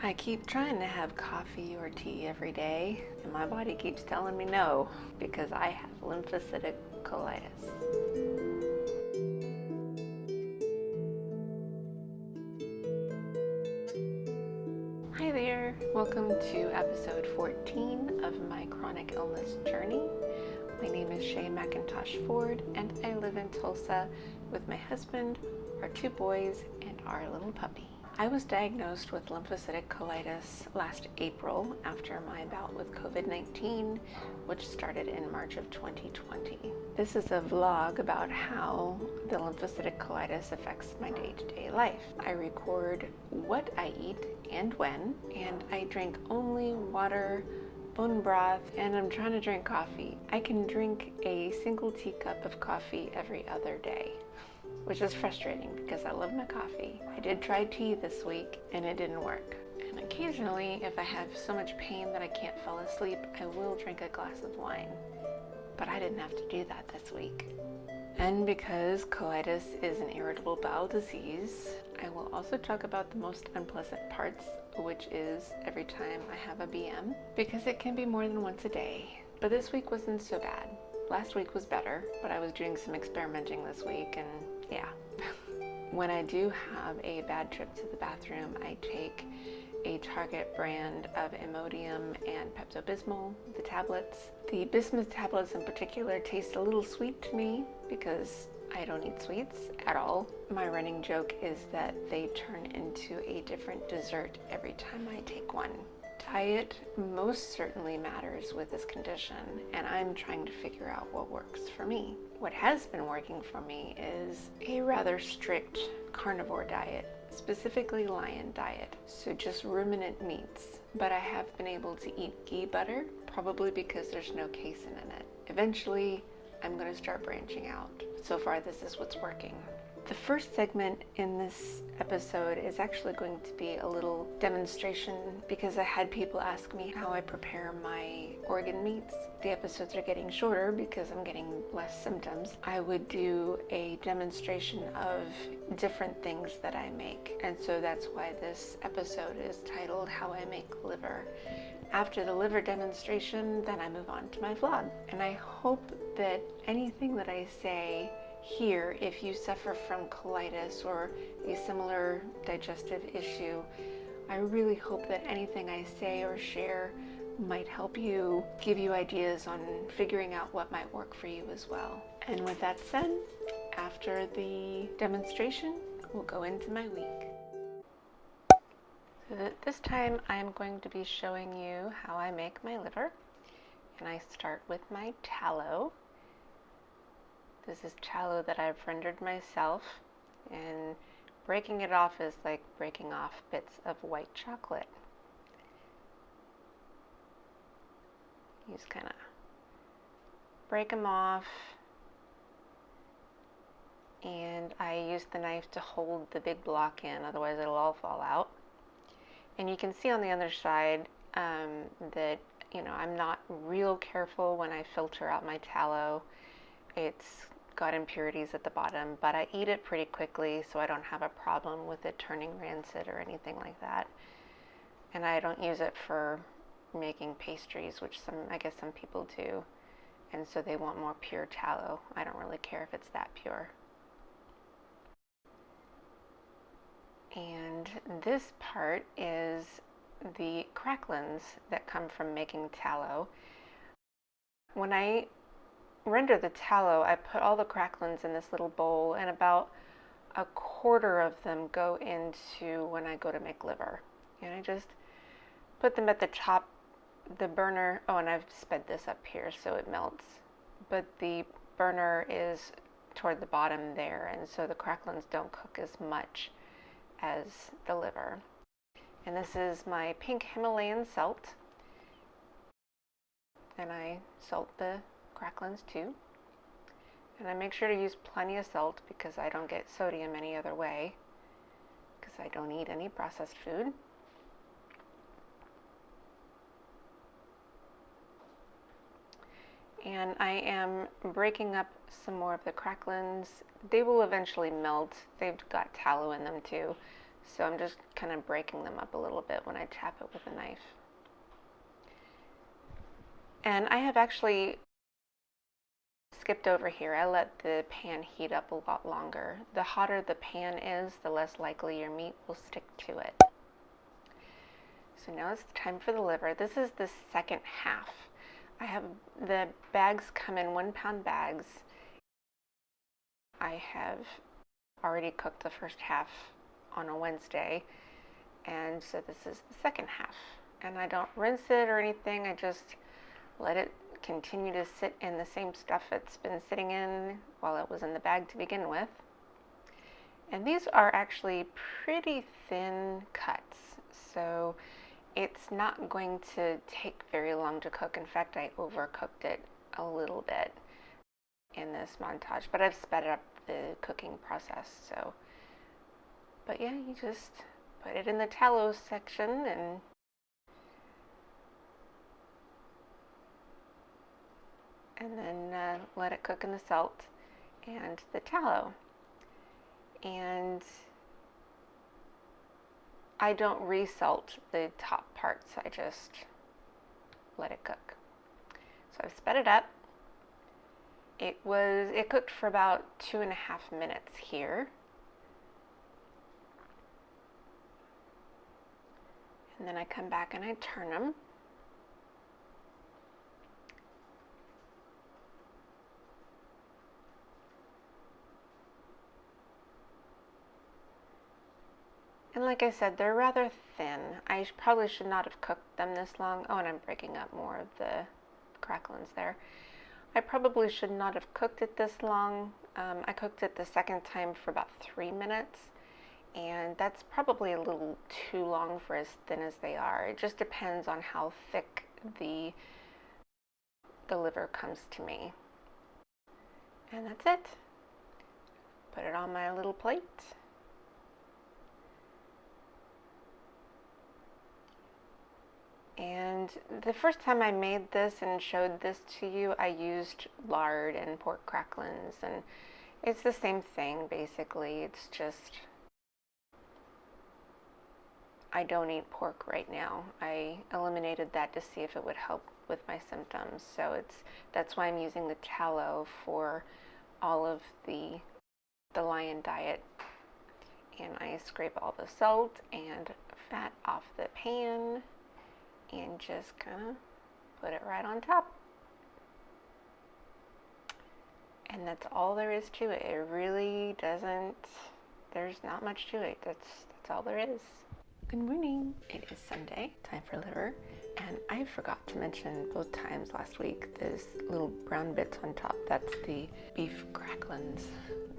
I keep trying to have coffee or tea every day, and my body keeps telling me no because I have lymphocytic colitis. Hi there, welcome to episode 14 of my chronic illness journey. My name is Shea McIntosh Ford, and I live in Tulsa with my husband, our 2 boys, and our little puppy. I was diagnosed with lymphocytic colitis last April after my bout with COVID-19, which started in March of 2020. This is a vlog about how the lymphocytic colitis affects my day-to-day life. I record what I eat and when, and I drink only water, bone broth, and I'm trying to drink coffee. I can drink a single teacup of coffee every other day, which is frustrating because I love my coffee. I did try tea this week and it didn't work. And occasionally, if I have so much pain that I can't fall asleep, I will drink a glass of wine. But I didn't have to do that this week. And because colitis is an irritable bowel disease, I will also talk about the most unpleasant parts, which is every time I have a BM, because it can be more than once a day. But this week wasn't so bad. Last week was better, but I was doing some experimenting this week, and yeah. When I do have a bad trip to the bathroom, I take a Target brand of Imodium and Pepto-Bismol, the tablets. The bismuth tablets in particular taste a little sweet to me because I don't eat sweets at all. My running joke is that they turn into a different dessert every time I take one. Diet most certainly matters with this condition, and I'm trying to figure out what works for me. What has been working for me is a rather strict carnivore diet, specifically lion diet, so just ruminant meats. But I have been able to eat ghee butter, probably because there's no casein in it. Eventually, I'm going to start branching out. So far, this is what's working. The first segment in this episode is actually going to be a little demonstration because I had people ask me how I prepare my organ meats. The episodes are getting shorter because I'm getting less symptoms. I would do a demonstration of different things that I make, and so that's why this episode is titled How I Make Liver. After the liver demonstration, then I move on to my vlog. And I hope that anything that I say here, if you suffer from colitis or a similar digestive issue, I really hope that anything I say or share might help you, give you ideas on figuring out what might work for you as well. And with that said, after the demonstration, we'll go into my week. So this time I'm going to be showing you how I make my liver, and I start with my tallow. This is tallow that I've rendered myself, and breaking it off is like breaking off bits of white chocolate. You just kind of break them off, and I use the knife to hold the big block in, otherwise it'll all fall out. And you can see on the other side that, I'm not real careful when I filter out my tallow. It's got impurities at the bottom, but I eat it pretty quickly, so I don't have a problem with it turning rancid or anything like that. And I don't use it for making pastries, which I guess some people do, and so they want more pure tallow. I don't really care if it's that pure. And this part is the cracklins that come from making tallow. When I render the tallow, I put all the cracklins in this little bowl, and about a quarter of them go into when I go to make liver. And I just put them at the top, the burner. Oh, and I've sped this up here so it melts. But the burner is toward the bottom there, and so the cracklins don't cook as much as the liver. And this is my pink Himalayan salt. And I salt the cracklins too. And I make sure to use plenty of salt because I don't get sodium any other way, because I don't eat any processed food. And I am breaking up some more of the cracklins. They will eventually melt. They've got tallow in them too, So I'm just kind of breaking them up a little bit when I tap it with a knife. And I have actually skipped over here. I let the pan heat up a lot longer. The hotter the pan is, the less likely your meat will stick to it. So now it's time for the liver. This is the second half. I have the bags come in 1 pound bags. I have already cooked the first half on a Wednesday, and so this is the second half. And I don't rinse it or anything. I just let it continue to sit in the same stuff it's been sitting in while it was in the bag to begin with. And these are actually pretty thin cuts, so it's not going to take very long to cook. In fact, I overcooked it a little bit in this montage, but I've sped up the cooking process. So, but yeah, you just put it in the tallow section and then let it cook in the salt and the tallow. And I don't resalt the top parts, I just let it cook. So I've sped it up. It cooked for about 2.5 minutes here. And then I come back and I turn them. And like I said, they're rather thin. I probably should not have cooked them this long. Oh, and I'm breaking up more of the cracklings there. I probably should not have cooked it this long. I cooked it the second time for about 3 minutes, and that's probably a little too long for as thin as they are. It just depends on how thick the liver comes to me. And that's it. Put it on my little plate. And the first time I made this and showed this to you, I used lard and pork cracklings, and it's the same thing basically. It's just, I don't eat pork right now. I eliminated that to see if it would help with my symptoms. So that's why I'm using the tallow for all of the Lion diet. And I scrape all the salt and fat off the pan and just kind of put it right on top. And that's all there is to it. It really doesn't, there's not much to it. That's all there is. Good morning. It is Sunday, time for liver. And I forgot to mention both times last week, those little brown bits on top, that's the beef cracklings.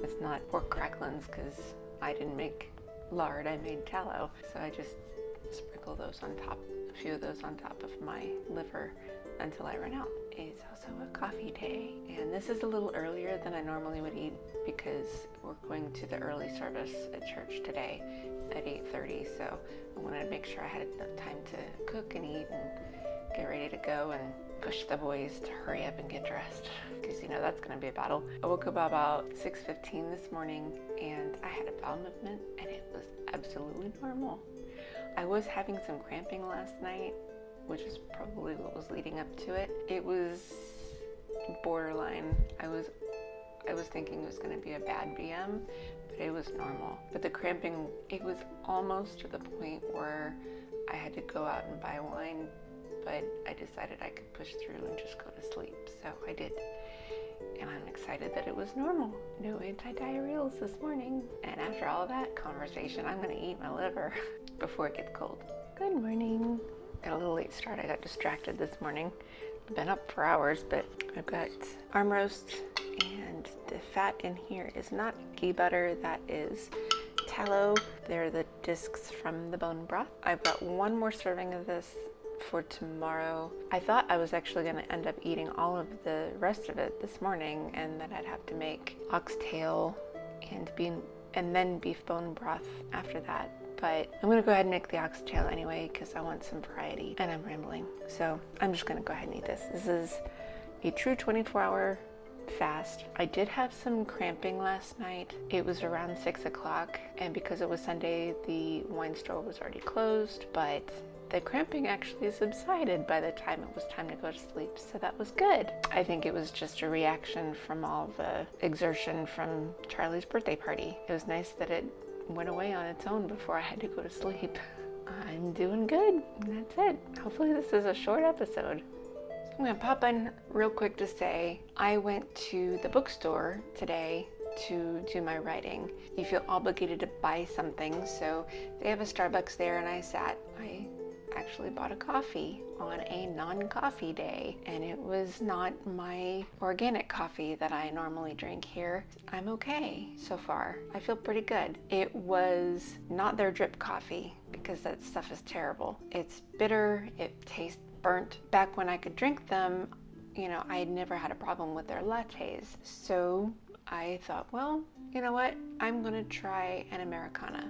It's not pork cracklings because I didn't make lard, I made tallow. So I just sprinkle those on top, a few of those on top of my liver until I run out. It's also a coffee day, and this is a little earlier than I normally would eat because we're going to the early service at church today at 8:30, so I wanted to make sure I had enough time to cook and eat and get ready to go and push the boys to hurry up and get dressed because you know that's going to be a battle. I woke up about 6:15 this morning and I had a bowel movement and it was absolutely normal. I was having some cramping last night, which is probably what was leading up to it. It was borderline. I was thinking it was going to be a bad BM, but it was normal. But the cramping, it was almost to the point where I had to go out and buy wine, but I decided I could push through and just go to sleep, so I did. And I'm excited that it was normal. No antidiarrheals this morning. And after all that conversation, I'm going to eat my liver before it gets cold. Good morning. Got a little late start. I got distracted this morning. I've been up for hours, but I've got arm roast, and the fat in here is not ghee butter, that is tallow. They're the discs from the bone broth. I've got one more serving of this for tomorrow. I thought I was actually going to end up eating all of the rest of it this morning, and then I'd have to make oxtail and then beef bone broth after that. But I'm going to go ahead and make the oxtail anyway because I want some variety, and I'm rambling. So I'm just going to go ahead and eat this. This is a true 24-hour fast. I did have some cramping last night. It was around 6 o'clock, and because it was Sunday, the wine store was already closed, but the cramping actually subsided by the time it was time to go to sleep, so that was good. I think it was just a reaction from all the exertion from Charlie's birthday party. It was nice that it went away on its own before I had to go to sleep. I'm doing good. That's it. Hopefully this is a short episode. I'm going to pop in real quick to say I went to the bookstore today to do my writing. You feel obligated to buy something, so they have a Starbucks there, and I actually bought a coffee on a non-coffee day, and it was not my organic coffee that I normally drink here. I'm okay so far. I feel pretty good. It was not their drip coffee, because that stuff is terrible. It's bitter, it tastes burnt. Back when I could drink them, I had never had a problem with their lattes. So I thought, well, you know what? I'm gonna try an Americano,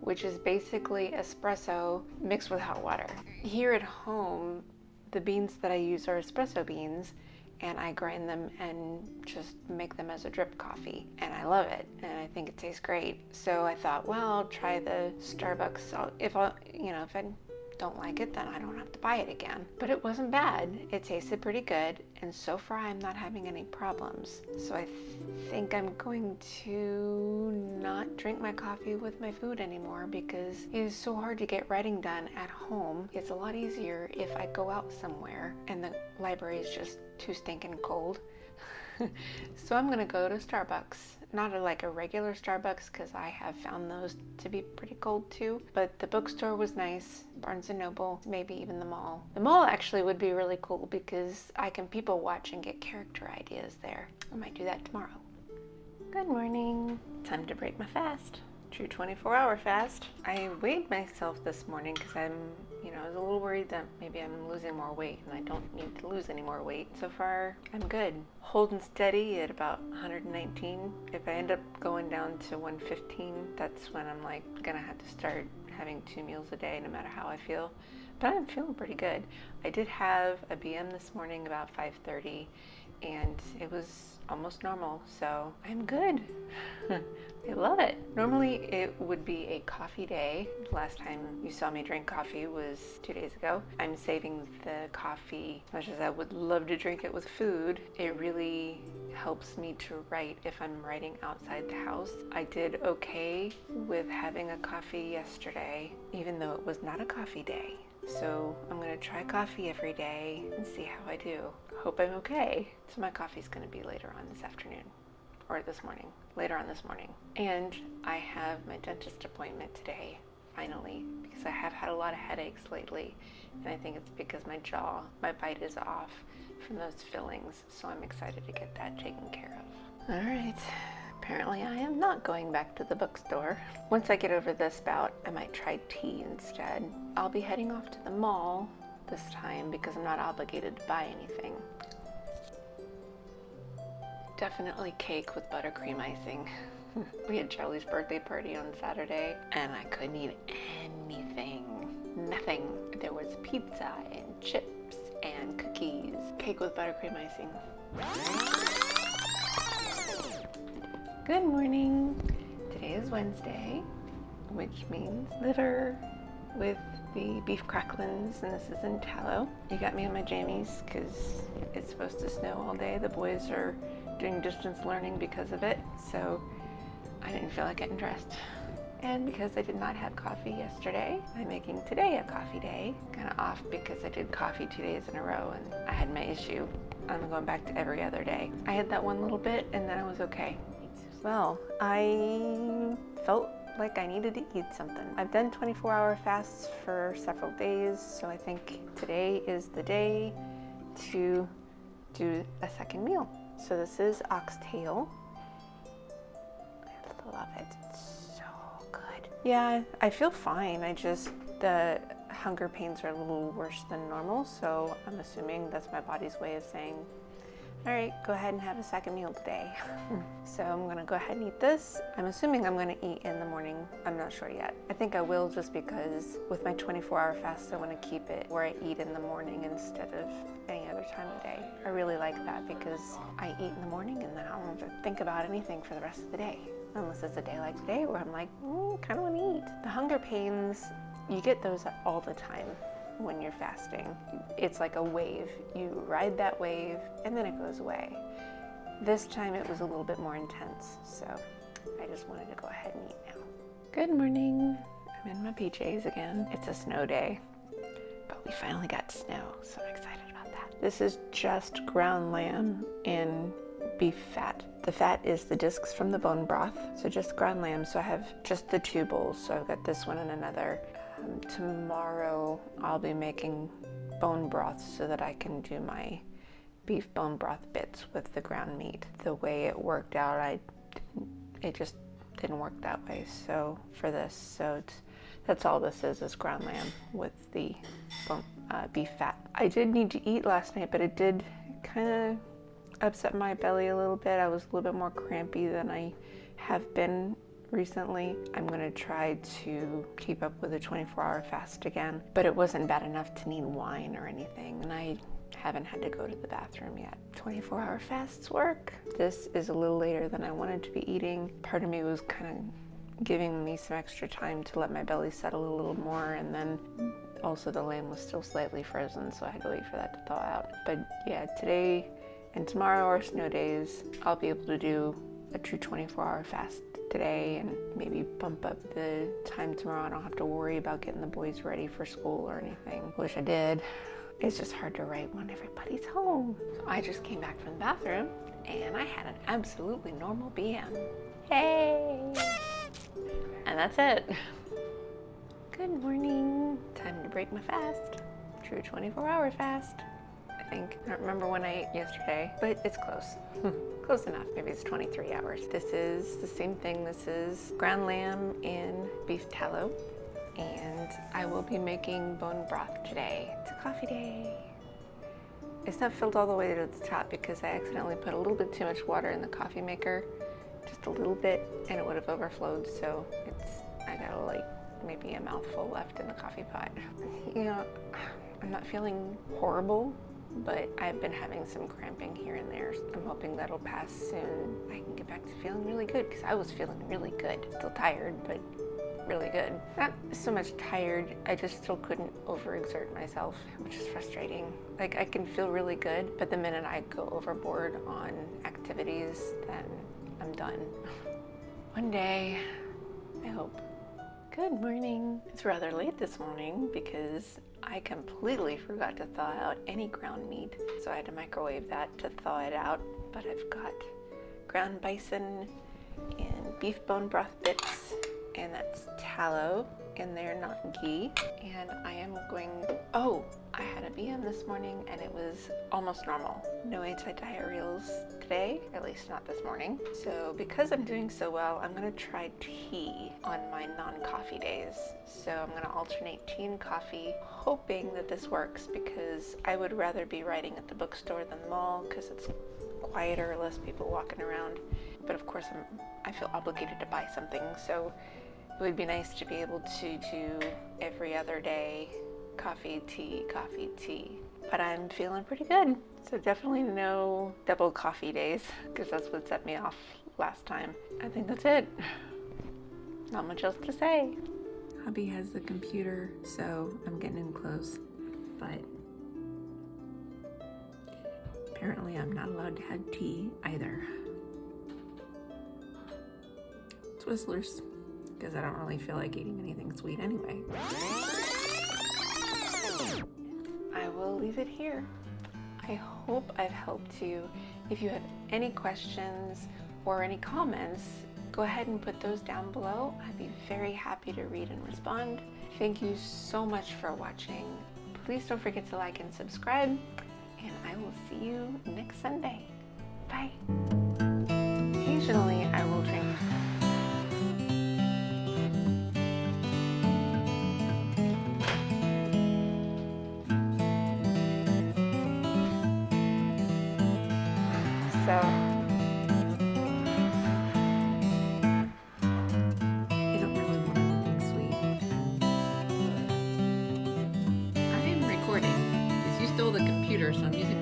which is basically espresso mixed with hot water. Here at home, the beans that I use are espresso beans, and I grind them and just make them as a drip coffee, and I love it, and I think it tastes great. So I thought, well, I'll try the Starbucks. If I don't like it, then I don't have to buy it again. But it wasn't bad. It tasted pretty good, and so far I'm not having any problems. So I think I'm going to not drink my coffee with my food anymore, because it is so hard to get writing done at home. It's a lot easier if I go out somewhere and the library is just too stinking cold. So I'm gonna go to Starbucks. Not like a regular Starbucks, because I have found those to be pretty cold too. But the bookstore was nice. Barnes & Noble, maybe even the mall. The mall actually would be really cool, because I can people watch and get character ideas there. I might do that tomorrow. Good morning. Time to break my fast. True 24-hour fast. I weighed myself this morning because I was a little worried that maybe I'm losing more weight, and I don't need to lose any more weight. So far, I'm good. Holding steady at about 119. If I end up going down to 115, that's when I'm gonna have to start having 2 meals a day, no matter how I feel. But I'm feeling pretty good. I did have a BM this morning about 5:30, and it was almost normal, so I'm good. I love it. Normally it would be a coffee day. Last time you saw me drink coffee was 2 days ago. I'm saving the coffee. As much as I would love to drink it with food, it really helps me to write if I'm writing outside the house. I did okay with having a coffee yesterday, even though it was not a coffee day. So I'm going to try coffee every day and see how I do. Hope I'm okay. So my coffee's going to be later on this afternoon, or this morning, later on this morning. And I have my dentist appointment today, finally, because I have had a lot of headaches lately, and I think it's because my bite is off from those fillings, so I'm excited to get that taken care of. All right. Apparently I am not going back to the bookstore. Once I get over this bout, I might try tea instead. I'll be heading off to the mall this time because I'm not obligated to buy anything. Definitely cake with buttercream icing. We had Charlie's birthday party on Saturday, and I couldn't eat anything. Nothing. There was pizza and chips and cookies. Cake with buttercream icing. Good morning. Today is Wednesday, which means liver with the beef cracklins, and this is in tallow. You got me in my jammies because it's supposed to snow all day. The boys are doing distance learning because of it, so I didn't feel like getting dressed. And because I did not have coffee yesterday, I'm making today a coffee day. Kind of off because I did coffee 2 days in a row and I had my issue. I'm going back to every other day. I had that one little bit and then I was okay. Well, I felt like I needed to eat something. I've done 24-hour fasts for several days, so I think today is the day to do a second meal. So this is oxtail. I love it. It's so good. Yeah, I feel fine. The hunger pains are a little worse than normal, so I'm assuming that's my body's way of saying, all right, go ahead and have a second meal today. So I'm gonna go ahead and eat this. I'm assuming I'm gonna eat in the morning. I'm not sure yet. I think I will, just because with my 24-hour fast, I wanna keep it where I eat in the morning instead of any other other time of day. I really like that because I eat in the morning and then I don't have to think about anything for the rest of the day. Unless it's a day like today where I'm like, kind of want to eat. The hunger pains, you get those all the time when you're fasting. It's like a wave. You ride that wave and then it goes away. This time it was a little bit more intense, so I just wanted to go ahead and eat now. Good morning. I'm in my PJs again. It's a snow day, but we finally got snow, so I'm excited about that. This is just ground lamb and beef fat. The fat is the discs from the bone broth, so just ground lamb. So I have just the 2 bowls, so I've got this one and another. Tomorrow I'll be making bone broth so that I can do my beef bone broth bits with the ground meat. The way it worked out, it just didn't work that way. So for this, that's all this is ground lamb with the beef fat. I did need to eat last night, but it did kind of upset my belly a little bit. I was a little bit more crampy than I have been recently. I'm gonna try to keep up with a 24-hour fast again, but it wasn't bad enough to need wine or anything, and I haven't had to go to the bathroom yet. 24-hour fasts work. This is a little later than I wanted to be eating. Part of me was kind of giving me some extra time to let my belly settle a little more, and then also the lamb was still slightly frozen, so I had to wait for that to thaw out. But yeah, today and tomorrow are snow days. I'll be able to do a true 24-hour fast today and maybe bump up the time tomorrow. I don't have to worry about getting the boys ready for school or anything. Wish I did. It's just hard to write when everybody's home. So I just came back from the bathroom and I had an absolutely normal BM. Hey! And that's it. Good morning. Time to break my fast. True 24-hour fast. I don't remember when I ate yesterday, but it's close. Close enough. Maybe it's 23 hours. This is the same thing. This is ground lamb in beef tallow, and I will be making bone broth today. It's a coffee day. It's not filled all the way to the top because I accidentally put a little bit too much water in the coffee maker, just a little bit, and it would have overflowed, so I got like maybe a mouthful left in the coffee pot. You know, I'm not feeling horrible, but I've been having some cramping here and there. I'm hoping that'll pass soon. I can get back to feeling really good because I was feeling really good. Still tired, but really good. Not so much tired, I just still couldn't overexert myself, which is frustrating. Like, I can feel really good, but the minute I go overboard on activities, then I'm done. One day, I hope. Good morning. It's rather late this morning because I completely forgot to thaw out any ground meat. So I had to microwave that to thaw it out. But I've got ground bison and beef bone broth bits, and that's tallow in there, not ghee. And I am I had a BM this morning and it was almost normal. No antidiarrheals today, at least not this morning. So because I'm doing so well, I'm gonna try tea on my non-coffee days. So I'm gonna alternate tea and coffee, hoping that this works because I would rather be writing at the bookstore than the mall because it's quieter, less people walking around. But of course I feel obligated to buy something, so it would be nice to be able to do every other day coffee, tea, but I'm feeling pretty good. So definitely no double coffee days because that's what set me off last time. I think that's it. Not much else to say. Hubby has the computer, so I'm getting in close, but apparently I'm not allowed to have tea either. Twizzlers, because I don't really feel like eating anything sweet anyway. I will leave it here. I hope I've helped you. If you have any questions or any comments, go ahead and put those down below. I'd be very happy to read and respond. Thank you so much for watching. Please don't forget to like and subscribe, and I will see you next Sunday. Bye. Occasionally, I will drink I don't really want anything sweet. I'm recording because you stole the computer, so I'm using